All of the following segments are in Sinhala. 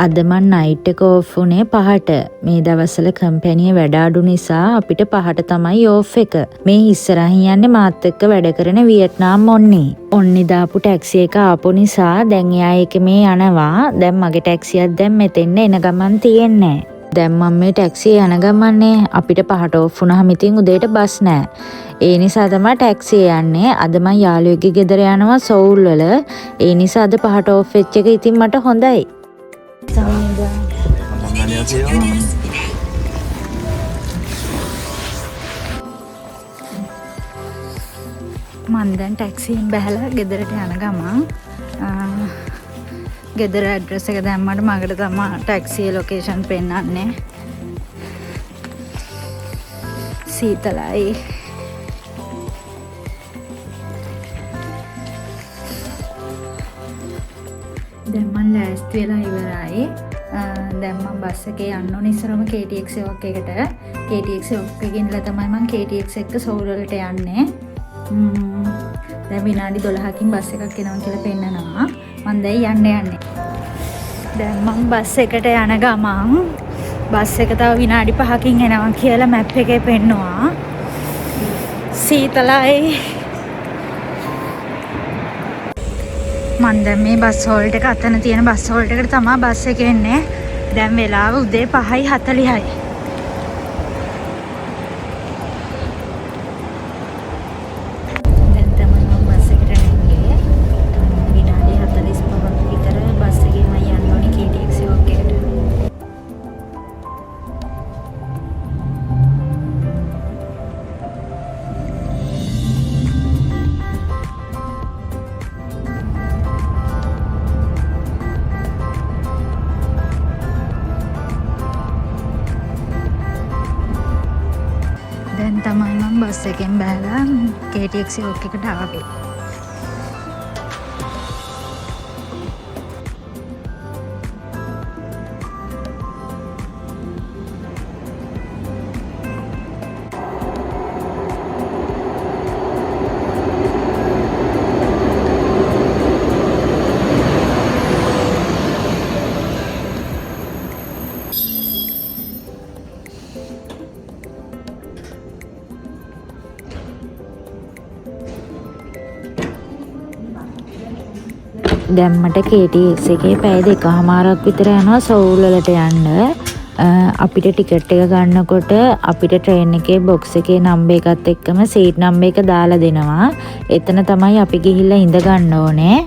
අද මන් නයිට් එක ඕෆ් වුණේ 5ට. මේ දවස්වල කම්පැනි වැඩ අඩු නිසා අපිට 5ට තමයි ඕෆ් එක. මේ ඉස්සරහින් යන්නේ මාත් එක්ක වැඩ කරන වියට්නාම් ඔන්නේ. ඔන්නේ දාපු ටැක්සි එක ආපු නිසා දැන් එයා එකේ යනවා. දැන් මගේ ටැක්සියක් දැන් මෙතෙන්න එන ගමන් තියෙන්නේ. දැන් මම මේ ටැක්සිය යන ගමන්නේ අපිට 5ට ඕෆ් වුණාම ඉතින් උදේට බස් නැහැ. ඒ නිසා තමයි ටැක්සිය යන්නේ. අද මම යාළුවෙක්ගේ ගෙදර යනවා සෝල් වල. ඒ නිසා අද 5ට ඕෆ් වෙච්ච එක ඉතින් මට හොඳයි. මම දැන් ටැක්සියෙන් බහලා ගෙදරට යන ගමන් ගෙදර ඇඩ්‍රස් එක දැම්මට මගට තමයි ටැක්සියේ ලොකේෂන් පෙන්නන්නේ. සීතලයි. දැන් මම ලෑස්ති වෙලා ඉවරයි. දැන් මම බස් එකේ යන්න ඕනේ ඉස්සරම KTX එකක් එකට. KTX එකකින් ඉඳලා තමයි මම KTX එක සෝල් වලට යන්නේ. දැන් විනාඩි 12කින් බස් එකක් එනවා කියලා පෙන්නනවා. මම දැන් යන්නේ. දැන් මම බස් එකට යන ගමන් බස් එක තව විනාඩි 5කින් එනවා කියලා මැප් එකේ පෙන්නවා. සීතලයි. මම දැන් මේ බස් හෝල්ට් එක අතන තියෙන බස් හෝල්ට් එකට තමයි බස් එක එන්නේ. දැන් වෙලාව උදේ 5:40යි. දැන් තමයි මම බස් එකෙන් බහලා KTX එකට ආවේ. දැන් මට KTX එකේ පැය 2කමාරක් විතර යනවා සෝල් වලට යන්න. අපිට ටිකට් එක ගන්නකොට අපිට ට්‍රේන් එකේ බොක්ස් එකේ නම්බර් එකත් එක්කම සීට් නම්බර් එක දාලා දෙනවා. එතන තමයි අපි ගිහිල්ලා ඉඳ ගන්න ඕනේ.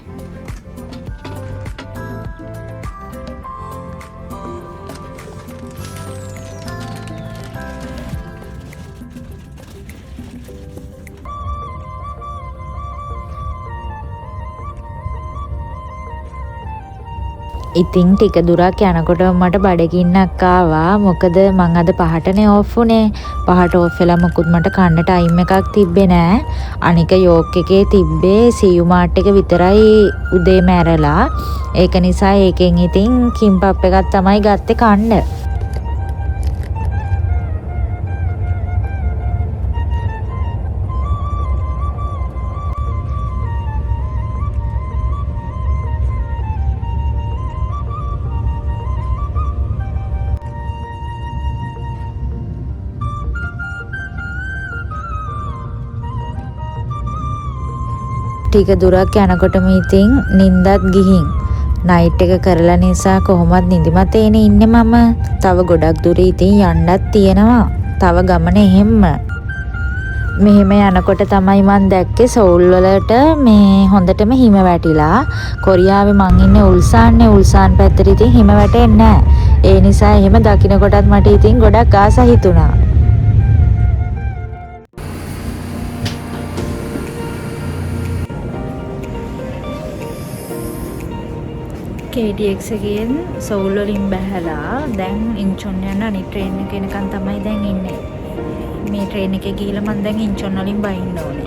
ඉතින් ටික දුරක් යනකොට මට බඩගින්නක් ආවා. මොකද මං අද 5ටනේ ඕෆ් වුණේ. 5ට ඕෆ් වෙලා මොකුත් මට කන්න ටයිම් එකක් තිබ්බේ නෑ. අනික යෝක් එකේ තිබ්බේ CU මාර්ට් එක විතරයි උදේම ඇරලා. ඒක නිසා ඒකෙන් ඉතින් කිම්පප් එකක් තමයි ගත්තේ කන්න. ටික දුරක් යනකොටම ඉතින් නින්දත් ගිහින් නයිට් එක කරලා නිසා කොහොමත් නිදිමත එනේ ඉන්නේ මම. තව ගොඩක් දුර ඉතින් යන්නත් තියෙනවා. තව ගමන එහෙම්ම. මෙහෙම යනකොට තමයි මන් දැක්කේ සෝල් වලට මේ හොඳටම හිම වැටිලා. කොරියාවේ මං ඉන්නේ උල්සාන්නේ. උල්සාන් පැත්තට ඉතින් හිම වැටෙන්නේ නැහැ. ඒ නිසා එහෙම දකින්න කොටත් මට ඉතින් ගොඩක් ආස හිතුණා. KTX එකෙන් සෝල් වලින් බැහැලා දැන් ඉන්චොන් යන අනිත් ට්‍රේන් එක එනකන් තමයි දැන් ඉන්නේ. මේ ට්‍රේන් එකේ ගිහලා මම දැන් ඉන්චොන් වලින් බහින්න ඕනේ.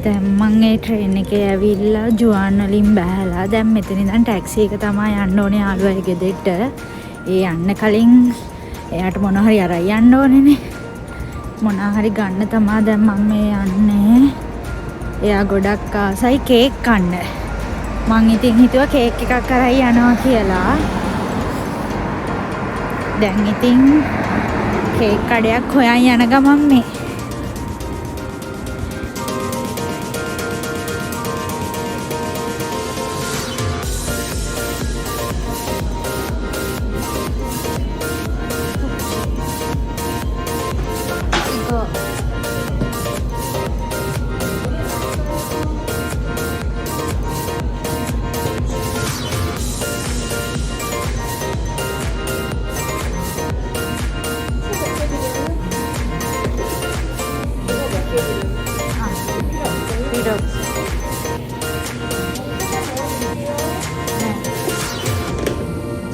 දැන් මම ඒ ට්‍රේන් එකේ ඇවිල්ලා ජුවාන් වලින් බැහැලා දැන් මෙතන ඉඳන් ටැක්සි එක තමයි යන්න ඕනේ යාළුවයි ගෙදරට. ඒ යන්න කලින් එයාට මොනවා හරි අරන් යන්න ඕනේනේ. මොනවා හරි ගන්න තමයි දැන් මම මේ යන්නේ. එයා ගොඩක් ආසයි කේක් කන්න. මං ඉතින් හිතුවා කේක් එකක් අරන් යනවා කියලා. දැන් ඉතින් කේක් කඩයක් හොයන් යන ගමන් මේ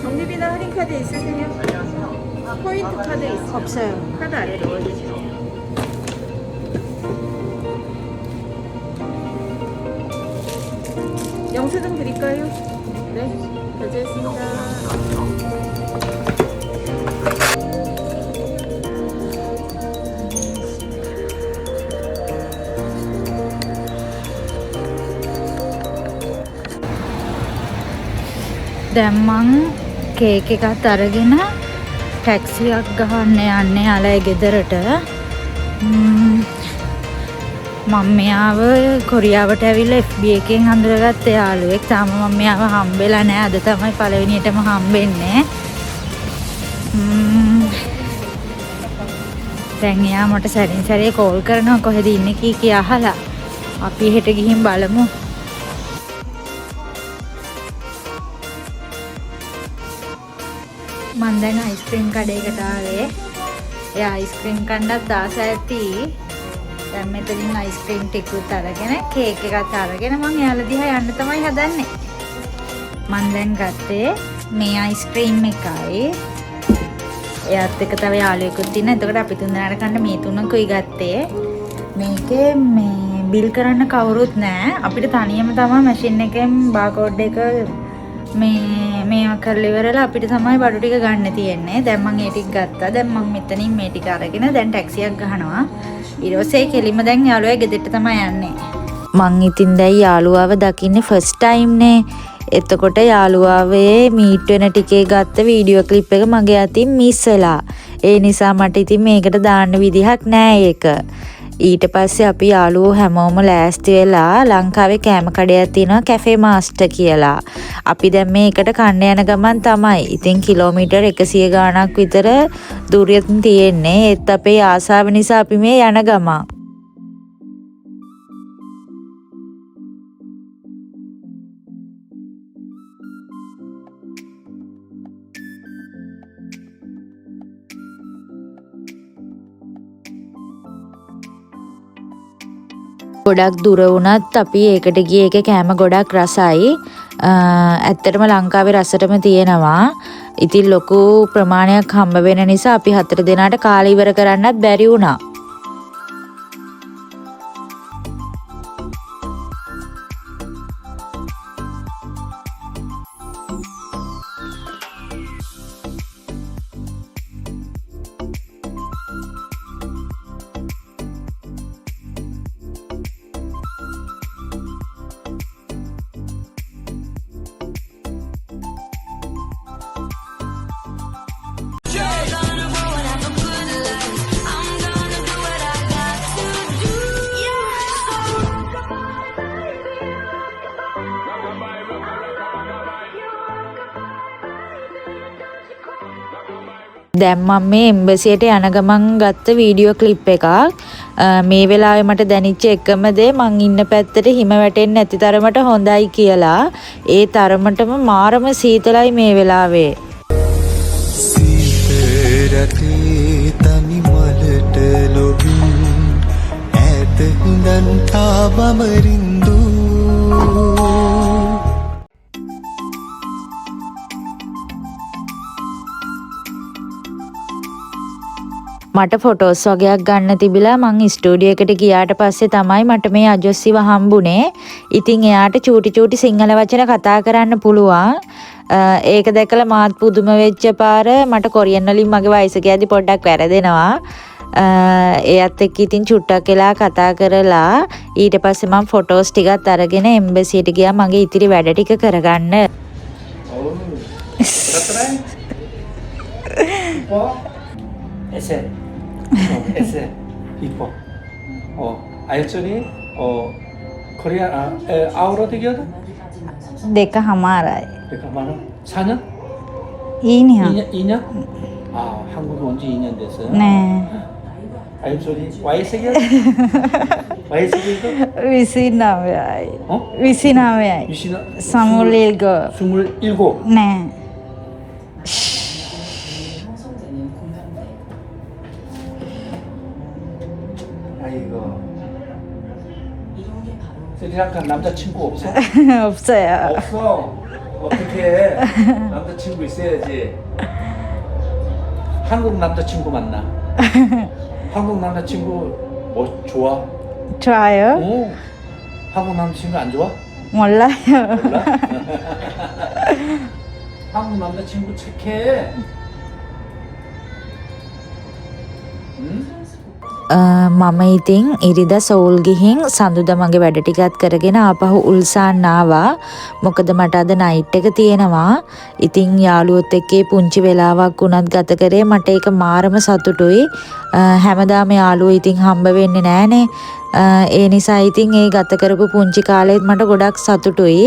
정리비나 할인카드 있으세요? 포인트 카드 있어요? 없어요. 카드 안 들어오시죠? 영수증 드릴까요? 네, 결제했습니다. දැන් මං කේක් එකත් අරගෙන ටැක්සියක් ගහන්න යන්නේ යාළුවේ ගෙදරට. මම මෙයාව කොරියාවට ඇවිල්ලා FB එකෙන් හඳුනාගත්ත යාළුවෙක්. තාම මම මෙයාව හම්බෙලා නැහැ. අද තමයි පළවෙනියටම හම්බෙන්නේ. දැන් එයා මට සැරින් සැරේ කෝල් කරනවා කොහෙද ඉන්නේ කී අහලා. අපි හෙට ගිහින් බලමු. මම දැන් අයිස්ක්‍රීම් කඩේකට ආවේ. එයා අයිස්ක්‍රීම් කන්නත් ආස ඇති. දැන් මෙතනින් අයිස්ක්‍රීම් ටිකුත් අරගෙන කේක් එකත් අරගෙන මම එයාලා දිහා යන්න තමයි හදන්නේ. මම දැන් ගත්තේ මේ අයිස්ක්‍රීම් එකයි. එයාත් එක්ක තව යාළුවෙකුත් ඉන්න. එතකොට අපි තුන් දෙනාට කන්න මේ තුනකුයි ගත්තේ. මේකේ මේ බිල් කරන්න කවුරුත් නැහැ. අපිට තනියම තමයි මැෂින් එකෙන් බාකෝඩ් එක මේවා කරලා ඉවරලා අපිට තමයි බඩු ටික ගන්න තියෙන්නේ. දැන් මම ඒ ටික ගත්තා. දැන් මම මෙතනින් මේ ටික අරගෙන දැන් ටැක්සියක් ගහනවා. ඊට පස්සේ කෙලිම දැන් යාළුවා ගෙදරට තමයි යන්නේ. මං ඉතින් දැන් යාළුවාව දකින්නේ ෆස්ට් ටයිම් නේ. එතකොට යාළුවාවේ මීට් වෙන ටිකේ ගත්ත වීඩියෝ ක්ලිප් එක මගේ අතින් මිස් වෙලා. ඒ නිසා මට ඉතින් මේකට දාන්න විදිහක් නෑ ඒක. ඊට පස්සේ අපි යාළුවෝ හැමෝම ලෑස්ති වෙලා ලංකාවේ කෑම කඩයක් තියෙනවා කැෆේ මාස්ටර් කියලා. අපි දැන් මේකට කන්න යන ගමන් තමයි. ඉතින් කිලෝමීටර් 100 ගාණක් විතර දුරින් තියෙන්නේ. ඒත් අපේ ආසාව නිසා අපි මේ යන ගමන්. ගොඩක් දුර වුණත් අපි ඒකට ගියේ ඒක කෑම ගොඩක් රසයි. ඇත්තටම ලංකාවේ රසටම තියෙනවා. ඉතින් ලොකු ප්‍රමාණයක් හම්බ වෙන නිසා අපි 4 දෙනාට කාලය ඉවර කරන්නත් බැරි වුණා. දැන් මම මේ එම්බසියට යන ගමන් ගත්ත වීඩියෝ ක්ලිප් එකක්. මේ වෙලාවේ මට දැනෙච්ච එකම දේ මං ඉන්න පැත්තට හිම වැටෙන්නේ නැති තරමට හොඳයි කියලා. ඒ තරමටම මාරම සීතලයි මේ වෙලාවේ. සීතරටේ තනි මලට ලොබින් ඈත හිඳන් තාබමරින්දු මට ෆොටෝස් වගේක් ගන්න තිබිලා මං ස්ටුඩියෝ එකට ගියාට පස්සේ තමයි මට මේ අජොස්සිව හම්බුනේ. ඉතින් එයාට චූටි චූටි සිංහල වචන කතා කරන්න පුළුවන්. ඒක දැකලා මාත් පුදුම වෙච්ච පාර මට කොරියන් වලින් මගේ වයස කියද්දි පොඩ්ඩක් වැරදෙනවා. එයත් එක්ක ඉතින් චුට්ටක් වෙලා කතා කරලා ඊට පස්සේ මම ෆොටෝස් ටිකත් අරගෙන එම්බසියට ගියා මගේ ඉතිරි වැඩ ටික කරගන්න. 에세 에세 이뻐 아이소리 코리아 아우로 되기야 දෙකමාරයි. 그러니까 말은 4년? ඊනියා 2년? 아 한국에 온 지 2년 됐어요? නෑ 아이소리 와이세기야? 와이세기도? 29යි. 어? 29යි. 유시나 සමුල්ලිල්ග 27 නෑ. 아이고 스리랑카 남자친구 없어? 없어요. 없어. 어떻게 남자친구 있어야지. 한국 남자친구 만나. 한국 남자친구 뭐 좋아? 좋아요? 오. 한국 남자친구 안 좋아? 몰라요. 몰라? 한국 남자친구 착해. 응? මම ඉතින් ඉරිදා සෝල් ගිහින් සඳුදා මගේ වැඩ ටිකත් කරගෙන ආපහු උල්සාන් ආවා. මොකද මට අද නයිට් එක තියෙනවා. ඉතින් යාළුවොත් එක්ක පුංචි වෙලාවක් වුණත් ගත කරේ මට ඒක මාරම සතුටුයි. හැමදාම යාළුවෝ ඉතින් හම්බ වෙන්නේ නෑනේ. ඒ නිසා ඉතින් ඒ ගත කරපු පුංචි කාලෙත් මට ගොඩක් සතුටුයි.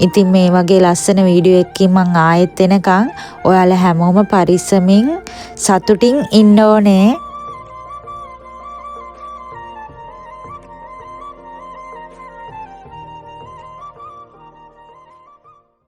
ඉතින් මේ වගේ ලස්සන වීඩියෝ එකකින් මං ආයෙත් එනකන් ඔයාලා හැමෝම පරිස්සමින් සතුටින් ඉන්න ඕනේ.